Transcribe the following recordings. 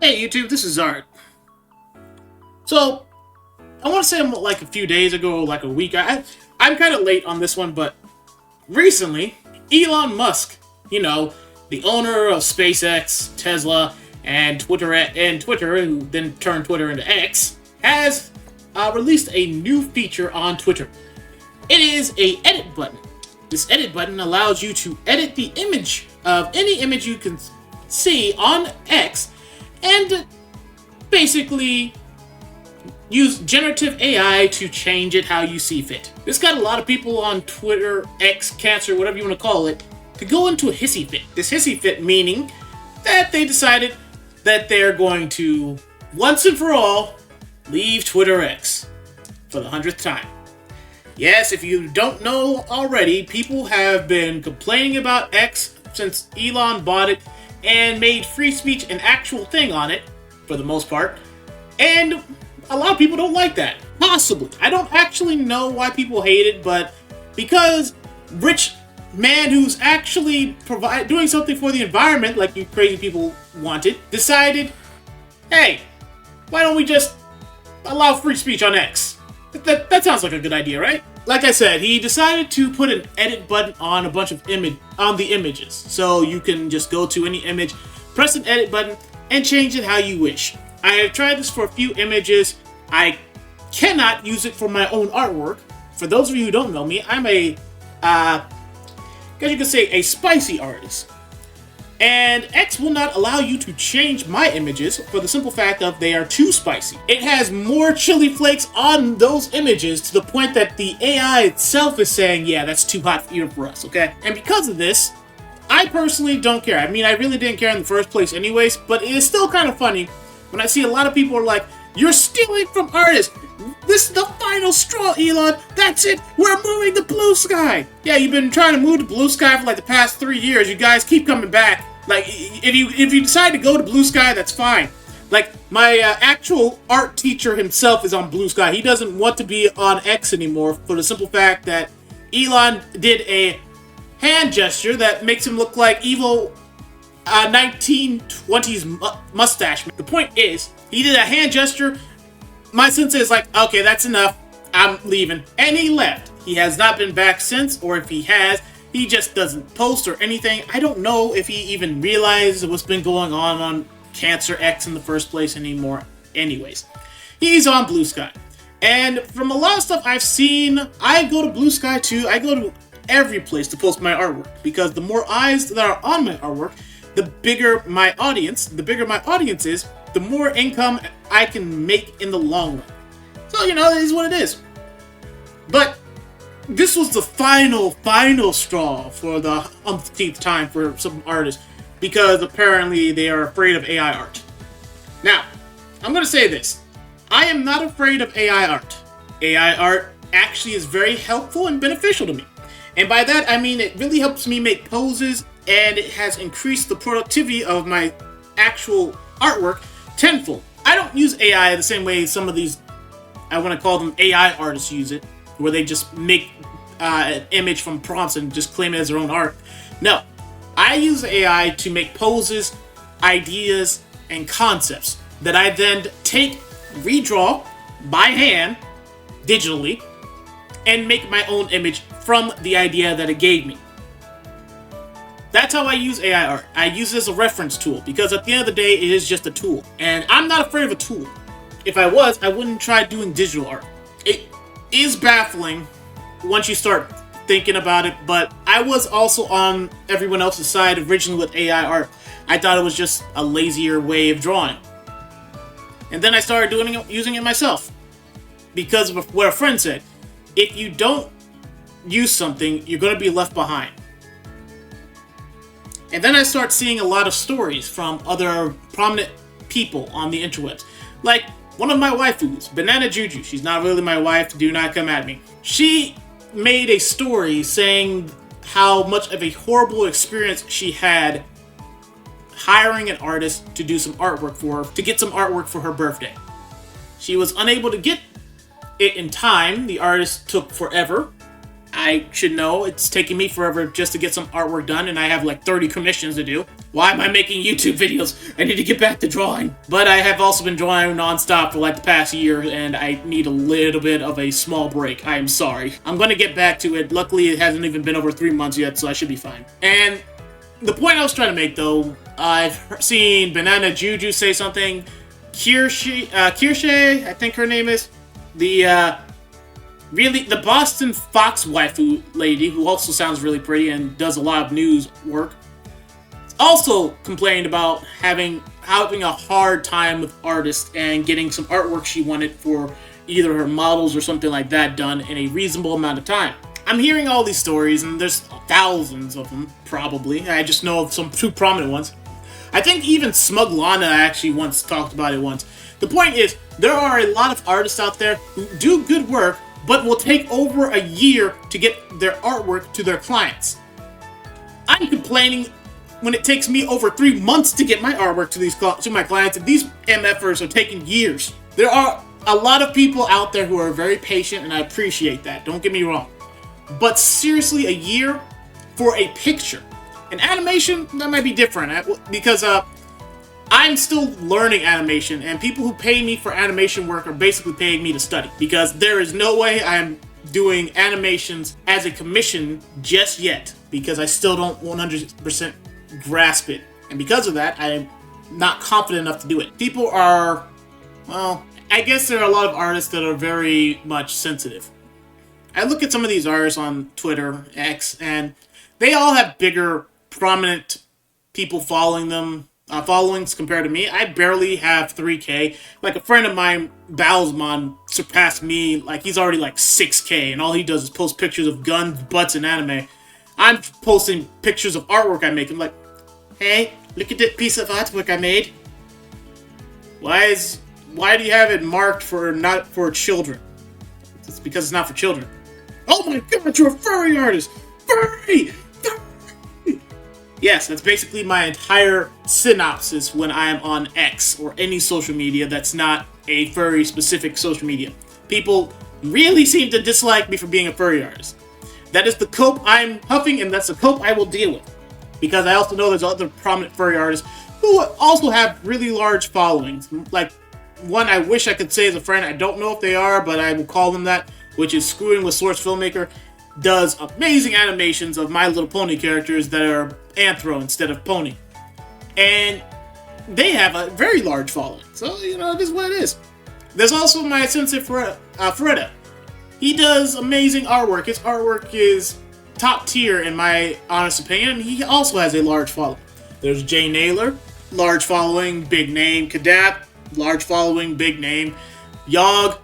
Hey YouTube, this is Art. So, I want to say like a few days ago, like a week, I'm kind of late on this one, but recently, Elon Musk, the owner of SpaceX, Tesla, and Twitter, who then turned Twitter into X, has released a new feature on Twitter. It is a edit button. This edit button allows you to edit the image of any image you can see on X and basically use generative AI to change it how you see fit. This got a lot of people on Twitter, X, Cancer, whatever you want to call it, to go into a hissy fit. This hissy fit meaning that they decided that they're going to, once and for all, leave Twitter X for the 100th time. Yes, if you don't know already, people have been complaining about X since Elon bought it and made free speech an actual thing on it, for the most part. And a lot of people don't like that. Possibly. I don't actually know why people hate it, but because rich man who's actually doing something for the environment, like you crazy people wanted, decided, hey, why don't we just allow free speech on X? That sounds like a good idea, right? Like I said, he decided to put an edit button on a bunch of images. So you can just go to any image, press an edit button, and change it how you wish. I have tried this for a few images. I cannot use it for my own artwork. For those of you who don't know me, I'm a, I guess you could say a spicy artist. And X will not allow you to change my images for the simple fact of they are too spicy. It has more chili flakes on those images to the point that the AI itself is saying, yeah, that's too hot even for us, okay? And because of this, I personally don't care. I mean, I really didn't care in the first place anyways, but it is still kind of funny when I see a lot of people are like, you're stealing from artists. This is the final straw, Elon. That's it. We're moving to Bluesky. Yeah, you've been trying to move to Bluesky for like the past 3 years. You guys keep coming back. Like, if you decide to go to Bluesky, that's fine. Like, my actual art teacher himself is on Bluesky. He doesn't want to be on X anymore for the simple fact that Elon did a hand gesture that makes him look like evil 1920s mustache. The point is, he did a hand gesture. My sensei is like, okay, that's enough. I'm leaving. And he left. He has not been back since, or if he has, he just doesn't post or anything. I don't know if he even realized what's been going on Cancer X in the first place anymore. Anyways, he's on Bluesky. And from a lot of stuff I've seen, I go to Bluesky too. I go to every place to post my artwork because the more eyes that are on my artwork, the bigger my audience is, the more income I can make in the long run. So, it is what it is. But this was the final straw for the umpteenth time for some artists because apparently they are afraid of AI art. Now, I'm going to say this. I am not afraid of AI art. AI art actually is very helpful and beneficial to me. And by that, I mean it really helps me make poses and it has increased the productivity of my actual artwork tenfold. I don't use AI the same way some of these, I want to call them AI artists use it, where they just make an image from prompts and just claim it as their own art. No, I use AI to make poses, ideas, and concepts that I then take, redraw by hand, digitally, and make my own image from the idea that it gave me. That's how I use AI art. I use it as a reference tool because at the end of the day, it is just a tool. And I'm not afraid of a tool. If I was, I wouldn't try doing digital art. It is baffling once you start thinking about it, but I was also on everyone else's side originally with AI art. I thought it was just a lazier way of drawing. And then I started using it myself. Because of what a friend said. If you don't use something, you're going to be left behind. And then I start seeing a lot of stories from other prominent people on the interwebs. Like one of my waifus, Banana Juju. She's not really my wife, do not come at me. She made a story saying how much of a horrible experience she had hiring an artist to do some artwork for her, to get some artwork for her birthday. She was unable to get it in time. The artist took forever. I should know it's taking me forever just to get some artwork done, and I have like 30 commissions to do. Why am I making YouTube videos? I need to get back to drawing. But I have also been drawing nonstop for like the past year, and I need a little bit of a small break. I am sorry. I'm gonna get back to it. Luckily, it hasn't even been over 3 months yet, so I should be fine. And the point I was trying to make, though, I've seen Banana Juju say something. Kirsche, I think her name is, the Boston Fox waifu lady, who also sounds really pretty and does a lot of news work, also complained about having a hard time with artists and getting some artwork she wanted for either her models or something like that done in a reasonable amount of time. I'm hearing all these stories, and there's thousands of them, probably. I just know of some two prominent ones. I think even Smug Lana actually once talked about it once. The point is, there are a lot of artists out there who do good work, but will take over a year to get their artwork to their clients. I'm complaining when it takes me over 3 months to get my artwork to my clients, and these MFers are taking years. There are a lot of people out there who are very patient, and I appreciate that. Don't get me wrong. But seriously, a year for a picture. In animation, that might be different, because I'm still learning animation, and people who pay me for animation work are basically paying me to study, because there is no way I'm doing animations as a commission just yet, because I still don't 100% grasp it. And because of that, I'm not confident enough to do it. People are, well, I guess there are a lot of artists that are very much sensitive. I look at some of these artists on Twitter, X, and they all have bigger, prominent people following them, followings compared to me. I barely have 3K. Like, a friend of mine, Balzmon, surpassed me. Like, he's already like 6K, and all he does is post pictures of guns, butts, and anime. I'm posting pictures of artwork I make. I'm like, hey, look at that piece of artwork I made. Why do you have it marked for not for children? It's because it's not for children. Oh my god, you're a furry artist! Furry! Yes, that's basically my entire synopsis when I am on X or any social media that's not a furry specific social media. People really seem to dislike me for being a furry artist. That is the cope I'm huffing, and that's the cope I will deal with. Because I also know there's other prominent furry artists who also have really large followings. Like, one I wish I could say is a friend. I don't know if they are, but I will call them that, which is Screwing with Source Filmmaker. Does amazing animations of My Little Pony characters that are anthro instead of pony. And they have a very large following. So, it is what it is. There's also my sensei, Freda. He does amazing artwork. His artwork is top tier in my honest opinion. He also has a large following. There's Jay Naylor, large following, big name. Kadap, large following, big name. Yogg,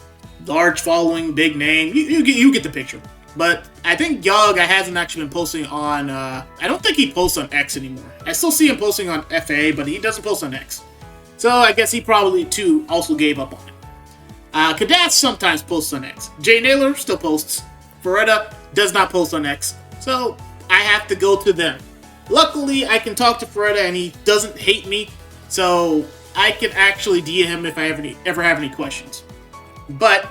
large following, big name. You get the picture. But I think Yogg hasn't actually been posting on, I don't think he posts on X anymore. I still see him posting on FA, but he doesn't post on X. So I guess he probably, too, also gave up on it. Kadat sometimes posts on X. Jay Naylor still posts. Freda does not post on X. So I have to go to them. Luckily, I can talk to Freda and he doesn't hate me. So I can actually DM him if I ever have any questions. But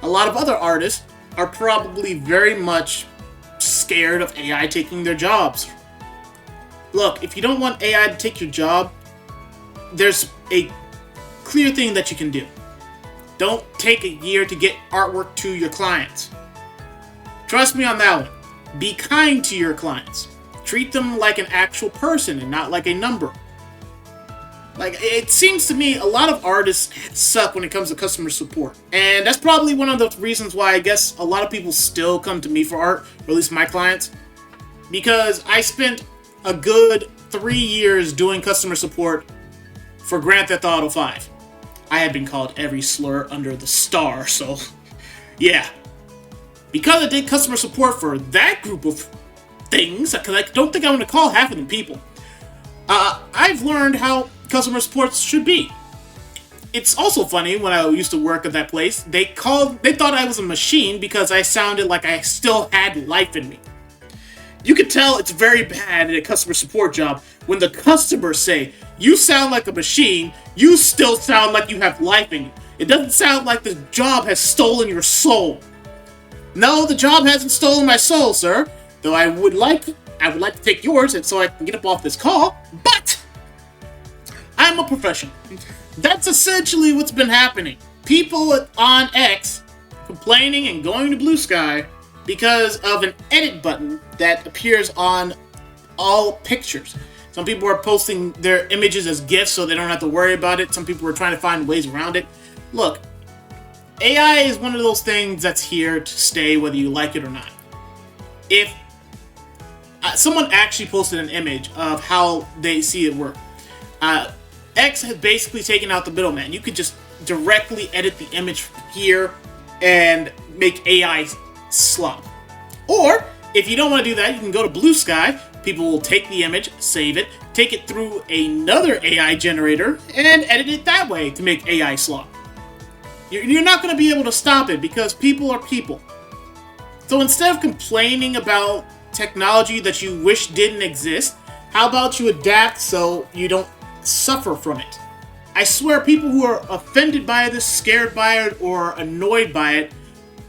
a lot of other artists are probably very much scared of AI taking their jobs. Look, if you don't want AI to take your job, there's a clear thing that you can do. Don't take a year to get artwork to your clients. Trust me on that one. Be kind to your clients. Treat them like an actual person and not like a number. Like, it seems to me a lot of artists suck when it comes to customer support. And that's probably one of the reasons why I guess a lot of people still come to me for art, or at least my clients. Because I spent a good 3 years doing customer support for Grand Theft Auto 5. I had been called every slur under the star, so yeah. Because I did customer support for that group of things, because I don't think I want to call half of them people, I've learned how customer support should be. It's also funny, when I used to work at that place, they thought I was a machine because I sounded like I still had life in me. You can tell it's very bad in a customer support job when the customers say, you sound like a machine, you still sound like you have life in you. It doesn't sound like the job has stolen your soul. No, the job hasn't stolen my soul, sir. Though I would like to take yours, and so I can get up off this call. But I'm a professional. That's essentially what's been happening. People on X complaining and going to Blue Sky because of an edit button that appears on all pictures. Some people are posting their images as GIFs so they don't have to worry about it. Some people are trying to find ways around it. Look, AI is one of those things that's here to stay whether you like it or not. If someone actually posted an image of how they see it work, X has basically taken out the middleman. You could just directly edit the image here and make AI slop. Or, if you don't want to do that, you can go to Blue Sky. People will take the image, save it, take it through another AI generator, and edit it that way to make AI slop. You're not going to be able to stop it because people are people. So instead of complaining about technology that you wish didn't exist, how about you adapt so you don't suffer from it? I swear people who are offended by this, scared by it, or annoyed by it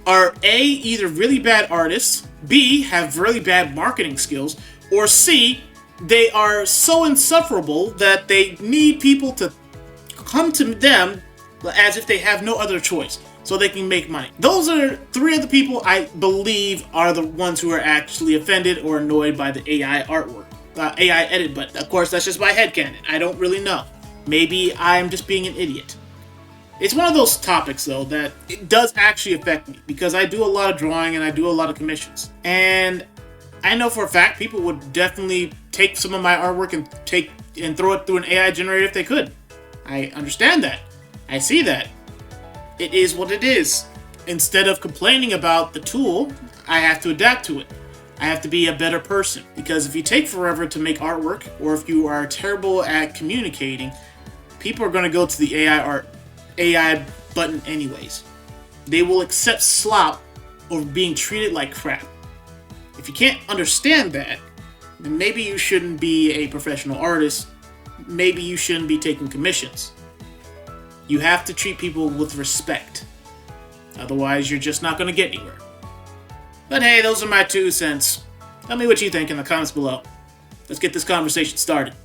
are A, either really bad artists, B, have really bad marketing skills, or C, they are so insufferable that they need people to come to them as if they have no other choice, so they can make money. Those are three of the people I believe are the ones who are actually offended or annoyed by the AI artwork, AI edit button. Of course, that's just my headcanon. I don't really know. Maybe I'm just being an idiot. It's one of those topics, though, that it does actually affect me, because I do a lot of drawing and I do a lot of commissions. And I know for a fact people would definitely take some of my artwork and throw it through an AI generator if they could. I understand that. I see that. It is what it is. Instead of complaining about the tool, I have to adapt to it. I have to be a better person. Because if you take forever to make artwork, or if you are terrible at communicating, people are going to go to the AI button anyways. They will accept slop over being treated like crap. If you can't understand that, then maybe you shouldn't be a professional artist. Maybe you shouldn't be taking commissions. You have to treat people with respect. Otherwise, you're just not going to get anywhere. But hey, those are my 2 cents. Tell me what you think in the comments below. Let's get this conversation started.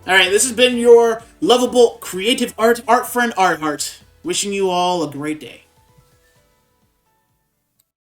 Alright, this has been your lovable, creative art friend, Art Heart. Wishing you all a great day.